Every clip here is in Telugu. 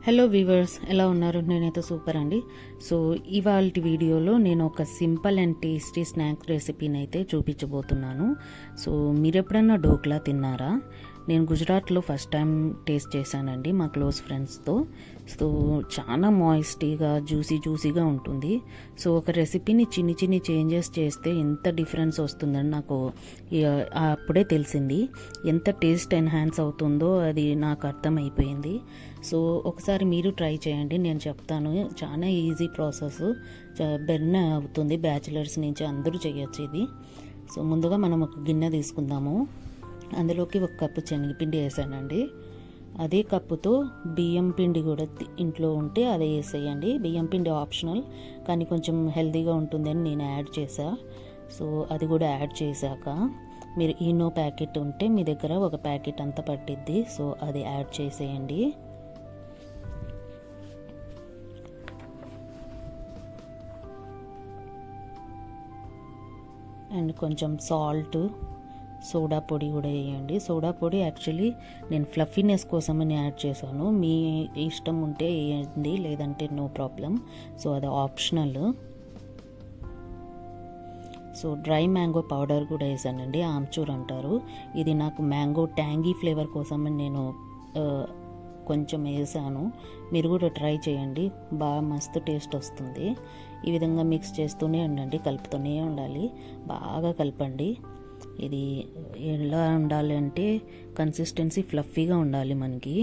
హలో వీవర్స్, ఎలా ఉన్నారు? నేనైతే సూపర్ అండి. సో ఇవాళ వీడియోలో నేను ఒక సింపుల్ అండ్ టేస్టీ స్నాక్ రెసిపీని అయితే చూపించబోతున్నాను. సో మీరు ఎప్పుడన్నా డోక్లా తిన్నారా? నేను గుజరాత్లో ఫస్ట్ టైం టేస్ట్ చేశానండి మా క్లోజ్ ఫ్రెండ్స్తో. సో చాలా మాయిస్టీగా జ్యూసీగా ఉంటుంది. సో ఒక రెసిపీని చిన్ని చేంజెస్ చేస్తే ఎంత డిఫరెన్స్ వస్తుందని నాకు అప్పుడే తెలిసింది. ఎంత టేస్ట్ ఎన్హాన్స్ అవుతుందో అది నాకు అర్థమైపోయింది. సో ఒకసారి మీరు ట్రై చేయండి, నేను చెప్తాను. చాలా ఈజీ ప్రాసెస్, బెర్న్ అవుతుంది. బ్యాచిలర్స్ నుంచి అందరూ చేయొచ్చు ఇది. సో ముందుగా మనం ఒక గిన్నె తీసుకుందాము. అందులోకి 1 కప్పు శనగపిండి వేసానండి. అదే కప్పుతో బియ్యం పిండి కూడా ఇంట్లో ఉంటే అదే వేసేయండి. బియ్యం పిండి ఆప్షనల్, కానీ కొంచెం హెల్తీగా ఉంటుందని నేను యాడ్ చేసా. సో అది కూడా యాడ్ చేశాక మీరు ఈనో ప్యాకెట్ ఉంటే మీ దగ్గర ఒక ప్యాకెట్ అంతా పట్టిద్ది. సో అది యాడ్ చేసేయండి. అండ్ కొంచెం సాల్ట్, సోడా పొడి కూడా వేయండి. సోడా పొడి యాక్చువల్లీ నేను ఫ్లఫీనెస్ కోసమని యాడ్ చేశాను. మీ ఇష్టం ఉంటే వేయండి, లేదంటే నో ప్రాబ్లం. సో అది optional. So dry mango powder కూడా వేసానండి, ఆమ్చూర్ అంటారు. ఇది నాకు మ్యాంగో ట్యాంగీ ఫ్లేవర్ కోసమని నేను కొంచెం వేసాను. మీరు కూడా ట్రై చేయండి, బాగా మస్తు టేస్ట్ వస్తుంది. ఈ విధంగా మిక్స్ చేస్తూనే ఉండండి, కలుపుతూనే ఉండాలి. బాగా కలపండి. ఇది ఎలా ఉండాలి అంటే కన్సిస్టెన్సీ ఫ్లఫీగా ఉండాలి మనకి,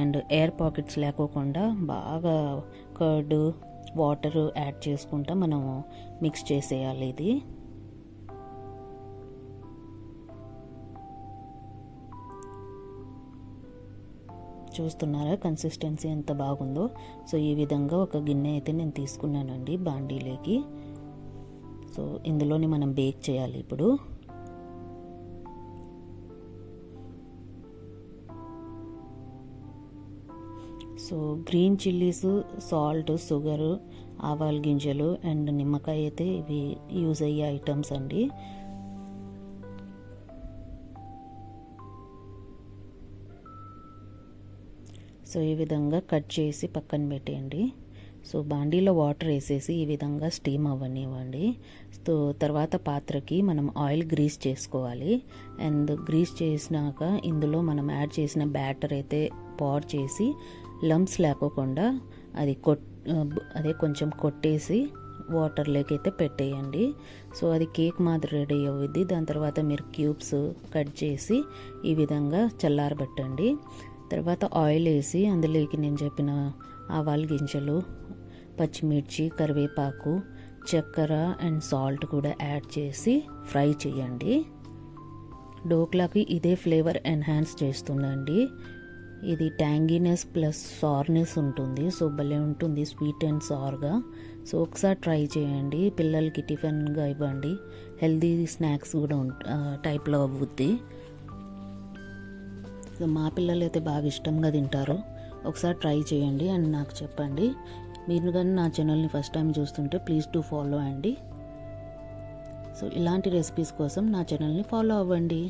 అండ్ ఎయిర్ పాకెట్స్ లేకోకుండా బాగా కర్డ్, వాటర్ యాడ్ చేసుకుంటా మనం మిక్స్ చేసేయాలి. ఇది చూస్తున్నారా కన్సిస్టెన్సీ ఎంత బాగుందో? సో ఈ విధంగా ఒక గిన్నె అయితే నేను తీసుకున్నానండి బాండీలోకి. సో ఇందులోని మనం బేక్ చేయాలి ఇప్పుడు. So green chillies, salt, sugar, ఆవాల గింజలు అండ్ నిమ్మకాయ అయితే ఇవి యూజ్ అయ్యే ఐటమ్స్ అండి. సో ఈ విధంగా కట్ చేసి పక్కన పెట్టేయండి. సో బాండీలో వాటర్ వేసేసి ఈ విధంగా స్టీమ్ అవ్వనివ్వండి. సో తర్వాత పాత్రకి మనం ఆయిల్ గ్రీస్ చేసుకోవాలి. అండ్ గ్రీస్ చేసినాక ఇందులో మనం యాడ్ చేసిన బ్యాటర్ అయితే పౌర్ చేసి లంప్స్ లేకోకుండా అదే కొంచెం కొట్టేసి వాటర్లోకి అయితే పెట్టేయండి. సో అది కేక్ మాదిరి రెడీ అవుద్ది. దాని తర్వాత మీరు క్యూబ్స్ కట్ చేసి ఈ విధంగా చల్లారబెట్టండి. తర్వాత ఆయిల్ వేసి అందులోకి నేను చెప్పిన ఆవాల గింజలు, పచ్చిమిర్చి, కరివేపాకు, చక్కెర అండ్ సాల్ట్ కూడా యాడ్ చేసి ఫ్రై చేయండి. డోక్లాకి ఇదే ఫ్లేవర్ ఎన్హాన్స్ చేస్తుందండి. ఇది ట్యాంగీనెస్ ప్లస్ సార్నెస్ ఉంటుంది. సో భలే ఉంటుంది, స్వీట్ అండ్ సార్గా. సో ఒకసారి ట్రై చేయండి, పిల్లలకి టిఫిన్గా ఇవ్వండి. హెల్దీ స్నాక్స్ కూడా టైప్లో అవుద్ది. సో మా పిల్లలు అయితే బాగా ఇష్టంగా తింటారు. ఒకసారి ట్రై చేయండి అండ్ నాకు చెప్పండి. మీరు కానీ నా ఛానల్ని ఫస్ట్ టైం చూస్తుంటే ప్లీజ్ డు ఫాలో అండి. సో ఇలాంటి రెసిపీస్ కోసం నా ఛానల్ని ఫాలో అవ్వండి.